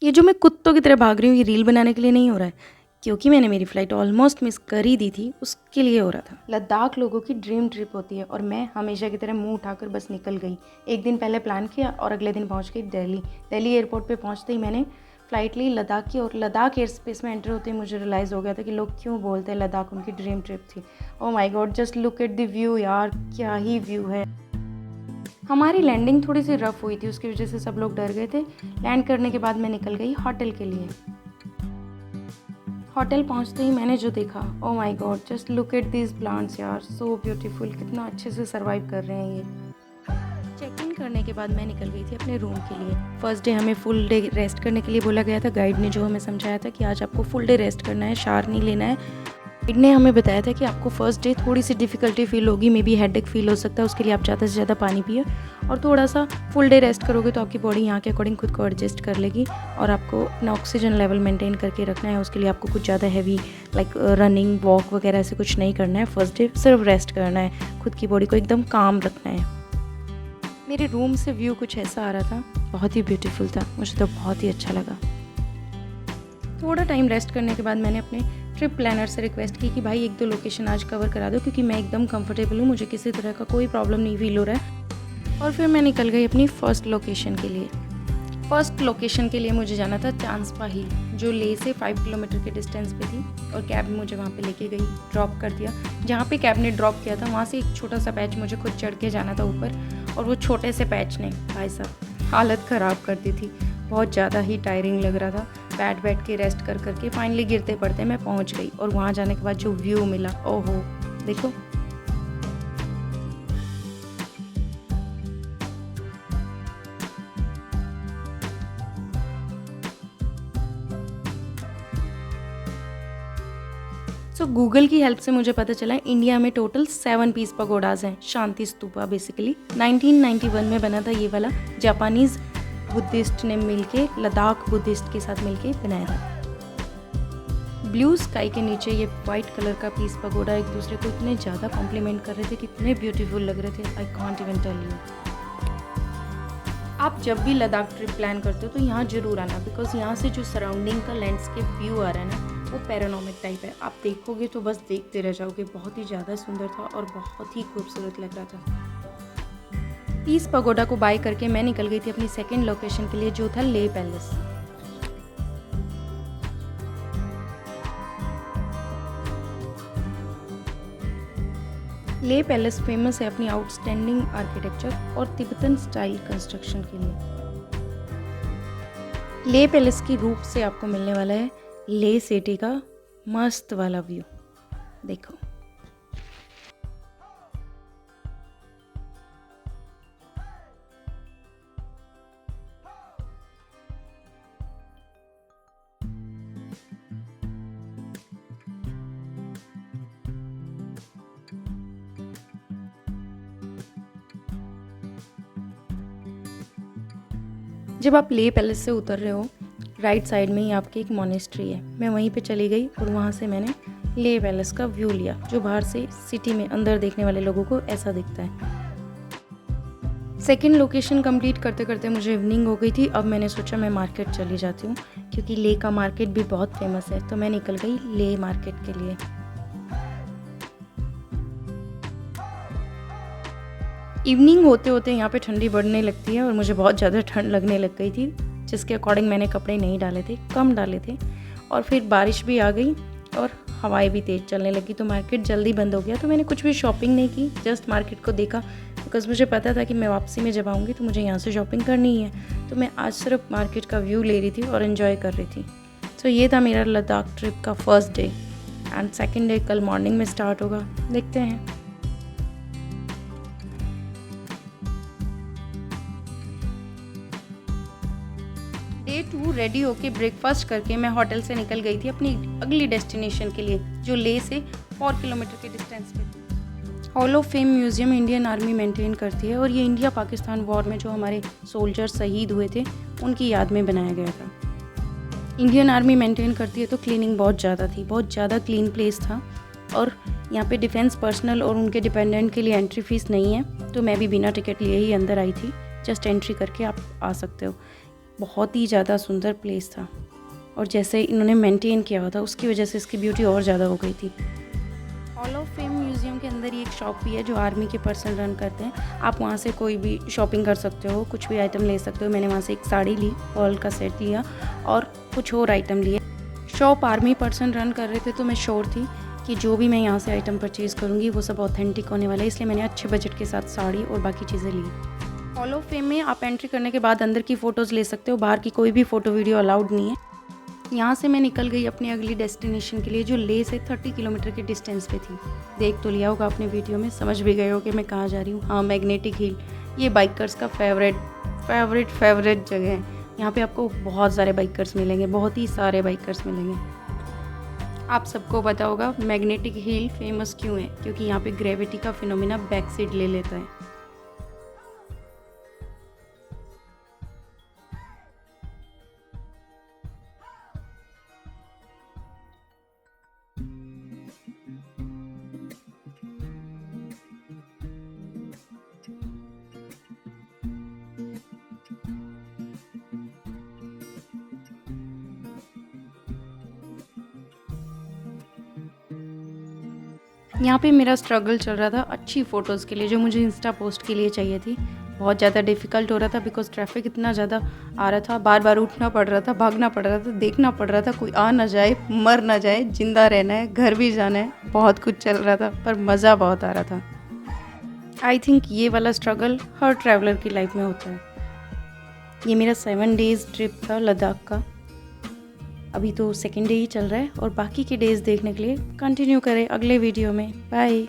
ये जो मैं कुत्तों की तरह भाग रही हूँ, ये रील बनाने के लिए नहीं हो रहा है, क्योंकि मैंने मेरी फ़्लाइट ऑलमोस्ट मिस कर ही दी थी, उसके लिए हो रहा था। लद्दाख लोगों की ड्रीम ट्रिप होती है और मैं हमेशा की तरह मुंह उठाकर बस निकल गई। एक दिन पहले प्लान किया और अगले दिन पहुंच गई दिल्ली। दिल्ली एयरपोर्ट पे पहुंचते ही मैंने फ़्लाइट ली लद्दाख की, और लद्दाख एयर स्पेस में एंटर होते ही मुझे रियलाइज़ हो गया था कि लोग क्यों बोलते हैं लद्दाख उनकी ड्रीम ट्रिप थी। Oh my God, just look at the view यार, क्या ही व्यू है। हमारी लैंडिंग थोड़ी सी रफ़ हुई थी, उसकी वजह से सब लोग डर गए थे। लैंड करने के बाद मैं निकल गई होटल के लिए। होटल पहुंचते ही मैंने जो देखा, oh my God, just look at this plants यार, सो ब्यूटीफुल, कितना अच्छे से सर्वाइव कर रहे हैं ये। चेक इन करने के बाद मैं निकल गई थी अपने रूम के लिए। फर्स्ट डे हमें फुल डे रेस्ट करने के लिए बोला गया था। गाइड ने जो हमें समझाया था कि आज आपको फुल डे रेस्ट करना है, शावर नहीं लेना है। गाइड ने हमें बताया था कि आपको फर्स्ट डे थोड़ी सी डिफ़िकल्टी फील होगी, मे बी हेडेक फील हो सकता है, उसके लिए आप ज़्यादा से ज़्यादा पानी पिए और थोड़ा सा फुल डे रेस्ट करोगे तो आपकी बॉडी यहाँ के अकॉर्डिंग खुद को एडजस्ट कर लेगी। और आपको अपना ऑक्सीजन लेवल मेंटेन करके रखना है, उसके लिए आपको कुछ ज़्यादा हैवी लाइक रनिंग वॉक वगैरह ऐसे कुछ नहीं करना है। फर्स्ट डे सिर्फ रेस्ट करना है, खुद की बॉडी को एकदम काम रखना है। मेरे रूम से व्यू कुछ ऐसा आ रहा था, बहुत ही ब्यूटीफुल था, मुझे तो बहुत ही अच्छा लगा। थोड़ा टाइम रेस्ट करने के बाद मैंने अपने ट्रिप प्लानर से रिक्वेस्ट की कि भाई 1-2 लोकेशन आज कवर करा दो, क्योंकि मैं एकदम कंफर्टेबल हूँ, मुझे किसी तरह का कोई प्रॉब्लम नहीं फील हो रहा है। और फिर मैं निकल गई अपनी फ़र्स्ट लोकेशन के लिए। फ़र्स्ट लोकेशन के लिए मुझे जाना था चांसपा हिल, जो लेह से 5 किलोमीटर के डिस्टेंस पे थी, और कैब मुझे वहाँ पे लेके गई, ड्रॉप कर दिया। जहाँ पे कैब ने ड्रॉप किया था वहाँ से एक छोटा सा पैच मुझे खुद चढ़ के जाना था ऊपर, और वो छोटे से पैच ने भाई साहब हालत ख़राब कर दी थी। बहुत ज़्यादा ही टायरिंग लग रहा था, बैठ बैठ के रेस्ट कर करके फाइनली गिरते पड़ते मैं पहुँच गई। और वहाँ जाने के बाद जो व्यू मिला, ओहो देखो। गूगल की हेल्प से मुझे पता चला इंडिया में टोटल 7 पीस पगोडाज हैं, शांति स्तूपा बेसिकली। 1991 में बना था ये वाला, जापानीज़ बुद्धिस्ट ने मिलके लद्दाख बुद्धिस्ट के साथ मिलके बनाया था। ब्लू स्काई के नीचे ये वाइट कलर का पीस पगोडा एक दूसरे को इतने ज़्यादा कॉम्प्लीमेंट कर रहे थे, कितने ब्यूटीफुल लग रहे थे, I can't even tell you. आप जब भी लद्दाख ट्रिप प्लान करते हो तो यहाँ ज़रूर आना, बिकॉज यहाँ से जो सराउंडिंग का लैंडस्केप व्यू आ रहा है ना, वो पैरानॉमिक टाइप है। आप देखोगे तो बस देखते रह जाओगे, बहुत ही ज़्यादा सुंदर था और बहुत ही खूबसूरत लग रहा था। पीस पगोडा को बाय करके मैं निकल गई थी अपनी सेकंड लोकेशन के लिए, जो था Leh palace. Leh palace famous है अपनी आउटस्टैंडिंग आर्किटेक्चर और तिब्बतन स्टाइल कंस्ट्रक्शन के लिए। लेह पैलेस की रूफ से आपको मिलने वाला है लेह सिटी का मस्त वाला व्यू, देखो। जब आप लेह पैलेस से उतर रहे हो, राइट साइड में ही आपकी एक मोनेस्ट्री है, मैं वहीं पे चली गई और वहाँ से मैंने लेह पैलेस का व्यू लिया, जो बाहर से सिटी में अंदर देखने वाले लोगों को ऐसा दिखता है। सेकंड लोकेशन कंप्लीट करते करते मुझे इवनिंग हो गई थी। अब मैंने सोचा मैं मार्केट चली जाती हूँ, क्योंकि लेह का मार्केट भी बहुत फेमस है, तो मैं निकल गई लेह मार्केट के लिए। इवनिंग होते होते यहाँ पे ठंडी बढ़ने लगती है और मुझे बहुत ज़्यादा ठंड लगने लग गई थी, जिसके अकॉर्डिंग मैंने कपड़े नहीं डाले थे, कम डाले थे। और फिर बारिश भी आ गई और हवाएं भी तेज़ चलने लगी, तो मार्केट जल्दी बंद हो गया। तो मैंने कुछ भी शॉपिंग नहीं की, जस्ट मार्केट को देखा, बिकॉज़ मुझे पता था कि मैं वापसी में जब आऊँगी तो मुझे यहाँ से शॉपिंग करनी ही है। तो मैं आज सिर्फ मार्केट का व्यू ले रही थी और इन्जॉय कर रही थी। तो ये था मेरा लद्दाख ट्रिप का first day, and second day कल मॉर्निंग में स्टार्ट होगा, देखते हैं। डे 2 रेडी होके ब्रेकफास्ट करके मैं होटल से निकल गई थी अपनी अगली डेस्टिनेशन के लिए, जो लेह से 4 किलोमीटर के डिस्टेंस पे थी। Hall of fame museum Indian army maintain करती है, और ये इंडिया पाकिस्तान वॉर में जो हमारे सोल्जर शहीद हुए थे उनकी याद में बनाया गया था। इंडियन आर्मी मेंटेन करती है तो क्लीनिंग बहुत ज़्यादा थी, बहुत ज़्यादा क्लीन प्लेस था। और यहाँ पे डिफेंस पर्सनल और उनके डिपेंडेंट के लिए एंट्री फ़ीस नहीं है, तो मैं भी बिना टिकट लिए ही अंदर आई थी। जस्ट एंट्री करके आप आ सकते हो। बहुत ही ज़्यादा सुंदर प्लेस था और जैसे इन्होंने मेंटेन किया हुआ था उसकी वजह से इसकी ब्यूटी और ज़्यादा हो गई थी। हॉल ऑफ फेम म्यूज़ियम के अंदर ही एक शॉप भी है जो आर्मी के पर्सन रन करते हैं। आप वहाँ से कोई भी शॉपिंग कर सकते हो, कुछ भी आइटम ले सकते हो। मैंने वहाँ से एक साड़ी ली, पर्ल का सेट लिया और कुछ और आइटम लिए। शॉप आर्मी पर्सन रन कर रहे थे तो मैं श्योर थी कि जो भी मैं यहाँ से आइटम परचेज़ करूँगी वो सब ऑथेंटिक होने वाला है, इसलिए मैंने अच्छे बजट के साथ साड़ी और बाकी चीज़ें ली। हॉल ऑफ फेम में आप एंट्री करने के बाद अंदर की फ़ोटोज़ ले सकते हो, बाहर की कोई भी फ़ोटो वीडियो अलाउड नहीं है। यहाँ से मैं निकल गई अपनी अगली डेस्टिनेशन के लिए जो लेह से 30 किलोमीटर के डिस्टेंस पे थी। देख तो लिया होगा आपने वीडियो में, समझ भी गए हो कि मैं कहाँ जा रही हूँ। हाँ, मैग्नेटिक हिल, ये बाइकर्स का फेवरेट जगह है। यहाँ पे आपको बहुत सारे बाइकर्स मिलेंगे, बहुत ही सारे बाइकर्स मिलेंगे। आप सबको पता होगा मैग्नेटिक हिल फेमस क्यों है, क्योंकि यहाँ पे ग्रेविटी का फिनोमिना बैक साइड ले लेता है। यहाँ पे मेरा स्ट्रगल चल रहा था अच्छी फ़ोटोज़ के लिए जो मुझे इंस्टा पोस्ट के लिए चाहिए थी। बहुत ज़्यादा डिफ़िकल्ट हो रहा था बिकॉज़ ट्रैफिक इतना ज़्यादा आ रहा था, बार बार उठना पड़ रहा था, भागना पड़ रहा था, देखना पड़ रहा था कोई आ ना जाए, मर ना जाए, ज़िंदा रहना है, घर भी जाना है। बहुत कुछ चल रहा था पर मज़ा बहुत आ रहा था। आई थिंक ये वाला स्ट्रगल हर ट्रैवलर की लाइफ में होता है। ये मेरा 7 डेज़ ट्रिप था लद्दाख का। अभी तो सेकेंड डे ही चल रहा है और बाकी के डेज़ देखने के लिए कंटिन्यू करें अगले वीडियो में। बाय।